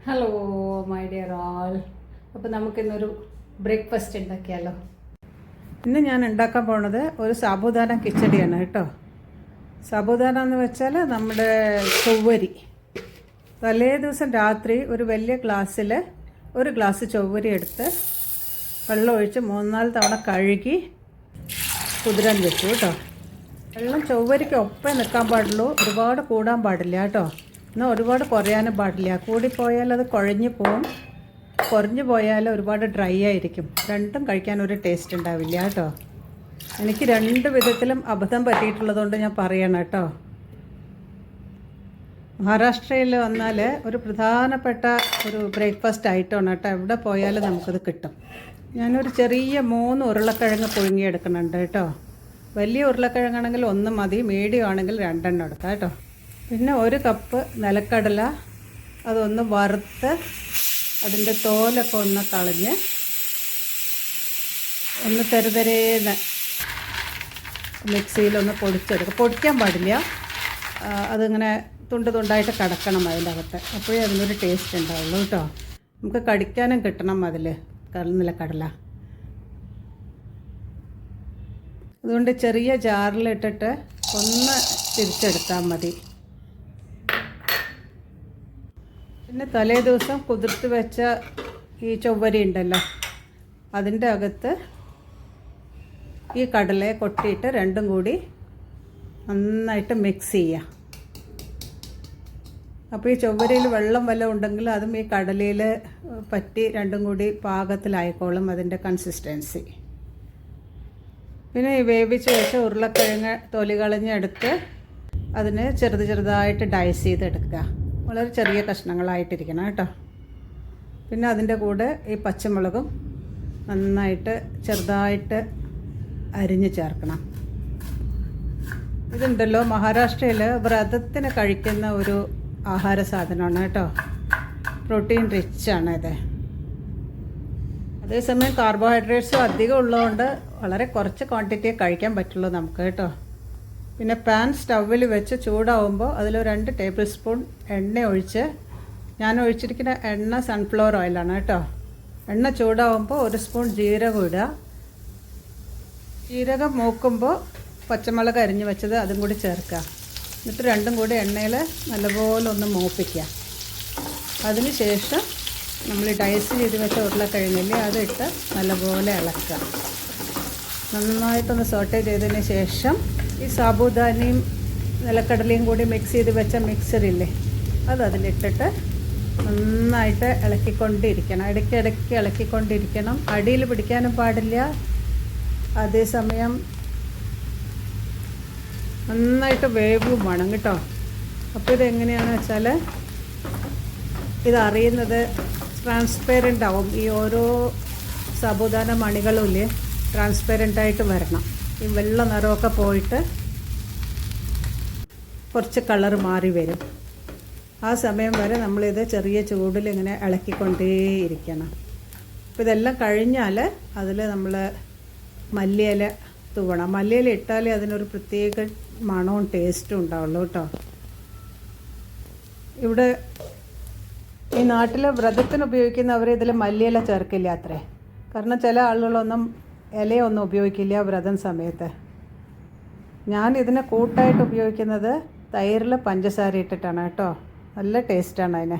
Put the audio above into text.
Hello my dear ആൾ. അപ്പോൾ നമുക്കിന്നൊരു breakfast ഉണ്ടാക്കിയാലോ. ഇന്ന് ഞാൻ ഉണ്ടാക്കാൻ പോണത് ഒരു സാബുദാന കിച്ചടിയാണ് കേട്ടോ. സാബുദാന എന്ന് വെച്ചാൽ നമ്മുടെ ചൊവ്വരി. തലേ ദിവസം രാത്രി ഒരു വലിയ ഗ്ലാസ്സിൽ ഒരു ഗ്ലാസ് ചൊവ്വരി എടുത്ത് വെള്ളം ഒഴിച്ച് 3-4 തവണ കഴുകി കുതിരാൻ വെച്ചു കേട്ടോ. വെള്ളം ചൊവ്വരിക്ക് ഒപ്പേ നിൽക്കാൻ പാടുള്ളൂ, ഒരുപാട് കൂടാൻ പാടില്ല കേട്ടോ. എന്നാൽ ഒരുപാട് കുറയാനും പാടില്ല. കൂടിപ്പോയാൽ അത് കുഴഞ്ഞു പോവും, കുറഞ്ഞു പോയാൽ ഒരുപാട് ഡ്രൈ ആയിരിക്കും. രണ്ടും കഴിക്കാൻ ഒരു ടേസ്റ്റ് ഉണ്ടാവില്ല കേട്ടോ. എനിക്ക് 2 വിധത്തിലും അബദ്ധം പറ്റിയിട്ടുള്ളതുകൊണ്ട് ഞാൻ പറയണം കേട്ടോ. മഹാരാഷ്ട്രയിൽ വന്നാൽ ഒരു പ്രധാനപ്പെട്ട ഒരു ബ്രേക്ക്ഫാസ്റ്റ് ഐറ്റമാണ് കേട്ടോ. എവിടെ പോയാലും നമുക്കത് കിട്ടും. ഞാനൊരു ചെറിയ 3 ഉരുളക്കിഴങ്ങ് പുഴുങ്ങിയെടുക്കുന്നുണ്ട് കേട്ടോ. വലിയ ഉരുളക്കിഴങ്ങാണെങ്കിൽ 1 മതി, മീഡിയം ആണെങ്കിൽ 2 എണ്ണം എടുക്കാം കേട്ടോ. പിന്നെ 1 കപ്പ് നിലക്കടല, അതൊന്ന് വറുത്ത് അതിൻ്റെ തോലൊക്കെ ഒന്ന് കളഞ്ഞ് ഒന്ന് തെരുതെരേന്ന് മിക്സിയിലൊന്ന് പൊടിച്ചെടുക്കുക. പൊടിക്കാൻ പാടില്ല, അതിങ്ങനെ തുണ്ട് തുണ്ടായിട്ട് കിടക്കണം അതിൻ്റെ അകത്ത്. അപ്പോഴേ അതിനൊരു ടേസ്റ്റ് ഉണ്ടാവുള്ളൂ കേട്ടോ. നമുക്ക് കടിക്കാനും കിട്ടണം അതിൽ നിലക്കടല. അതുകൊണ്ട് ചെറിയ ജാറിലിട്ടിട്ട് ഒന്ന് തിരിച്ചെടുത്താൽ മതി. പിന്നെ തലേ ദിവസം കുതിർത്ത് വെച്ച ഈ ചൊവ്വരി ഉണ്ടല്ലോ, അതിൻ്റെ അകത്ത് ഈ കടലയെ കൊട്ടിയിട്ട് രണ്ടും കൂടി നന്നായിട്ട് മിക്സ് ചെയ്യുക. അപ്പോൾ ഈ ചൊവ്വരിയിൽ വെള്ളം വല്ലതും ഉണ്ടെങ്കിൽ അതും ഈ കടലയിൽ പറ്റി രണ്ടും കൂടി പാകത്തിലായിക്കോളും അതിൻ്റെ കൺസിസ്റ്റൻസി. പിന്നെ ഈ വേവിച്ച് വെച്ച ഉരുളക്കിഴങ്ങ് തൊലി കളഞ്ഞെടുത്ത് അതിനെ ചെറുതായിട്ട് ഡൈസ് ചെയ്തെടുക്കുക. വളരെ ചെറിയ കഷ്ണങ്ങളായിട്ടിരിക്കണം കേട്ടോ. പിന്നെ അതിൻ്റെ കൂടെ ഈ പച്ചമുളകും നന്നായിട്ട് ചെറുതായിട്ട് അരിഞ്ഞ് ചേർക്കണം. ഇതുണ്ടല്ലോ, മഹാരാഷ്ട്രയിൽ വ്രതത്തിന് കഴിക്കുന്ന ഒരു ആഹാര സാധനമാണ് കേട്ടോ. പ്രോട്ടീൻ റിച്ച് ആണ് ഇത്. അതേസമയം കാർബോഹൈഡ്രേറ്റ്സും അധികം ഉള്ളതുകൊണ്ട് വളരെ കുറച്ച് ക്വാണ്ടിറ്റിയെ കഴിക്കാൻ പറ്റുള്ളൂ നമുക്ക് കേട്ടോ. പിന്നെ പാൻ സ്റ്റൗവിൽ വെച്ച് ചൂടാവുമ്പോൾ അതിൽ 2 ടേബിൾ സ്പൂൺ എണ്ണ ഒഴിച്ച്, ഞാൻ ഒഴിച്ചിരിക്കുന്ന എണ്ണ സൺഫ്ലവർ ഓയിലാണ് കേട്ടോ. എണ്ണ ചൂടാവുമ്പോൾ 1 സ്പൂൺ ജീരകം ഇടുക. ജീരകം മൂക്കുമ്പോൾ പച്ചമുളക് അരിഞ്ഞ് വെച്ചത് അതും കൂടി ചേർക്കുക. എന്നിട്ട് രണ്ടും കൂടി എണ്ണയിൽ നല്ലപോലെ ഒന്ന് മൂപ്പിക്കുക. അതിന് ശേഷം നമ്മൾ ഡൈസ് ചെയ്ത് വെച്ച ഉരുളക്കിഴങ്ങില്ലേ അതിട്ട് നല്ലപോലെ ഇളക്കുക. നന്നായിട്ടൊന്ന് സോട്ടേ ചെയ്തതിന് ശേഷം ഈ സാബുദാനയും നിലക്കടലയും കൂടി മിക്സ് ചെയ്ത് വെച്ച മിക്സറില്ലേ അത് അതിലിട്ടിട്ട് നന്നായിട്ട് ഇളക്കിക്കൊണ്ടിരിക്കണം. ഇടയ്ക്കിടയ്ക്ക് ഇളക്കിക്കൊണ്ടിരിക്കണം. അടിയിൽ പിടിക്കാനും പാടില്ല. അതേസമയം നന്നായിട്ട് വേവും വേണം കേട്ടോ. അപ്പോൾ ഇതെങ്ങനെയാണെന്ന് വെച്ചാൽ ഇതറിയുന്നത് ട്രാൻസ്പെറൻ്റ് ആവും. ഈ ഓരോ സാബുദാന മണികളും ഇല്ലേ ട്രാൻസ്പെറൻ്റായിട്ട് വരണം. ഈ വെള്ള നിറമൊക്കെ പോയിട്ട് കുറച്ച് കളർ മാറി വരും. ആ സമയം വരെ നമ്മളിത് ചെറിയ ചൂടിൽ ഇങ്ങനെ ഇളക്കിക്കൊണ്ടേയിരിക്കണം. അപ്പോൾ ഇതെല്ലാം കഴിഞ്ഞാൽ അതിൽ നമ്മൾ മല്ലിയില തൂവണം. മല്ലിയില ഇട്ടാലേ അതിനൊരു പ്രത്യേക മണവും ടേസ്റ്റും ഉണ്ടാവുള്ളൂ കേട്ടോ. ഇവിടെ ഈ നാട്ടിൽ വ്രതത്തിന് ഉപയോഗിക്കുന്നവർ ഇതിൽ മല്ലിയില ചേർക്കില്ല അത്രേ. കാരണം ചില ആളുകളൊന്നും ഇലയൊന്നും ഉപയോഗിക്കില്ല വ്രതം സമയത്ത്. ഞാൻ ഇതിനെ കൂട്ടായിട്ട് ഉപയോഗിക്കുന്നത് തൈരിൽ പഞ്ചസാര ഇട്ടിട്ടാണ് കേട്ടോ. നല്ല ടേസ്റ്റാണ് അതിന്.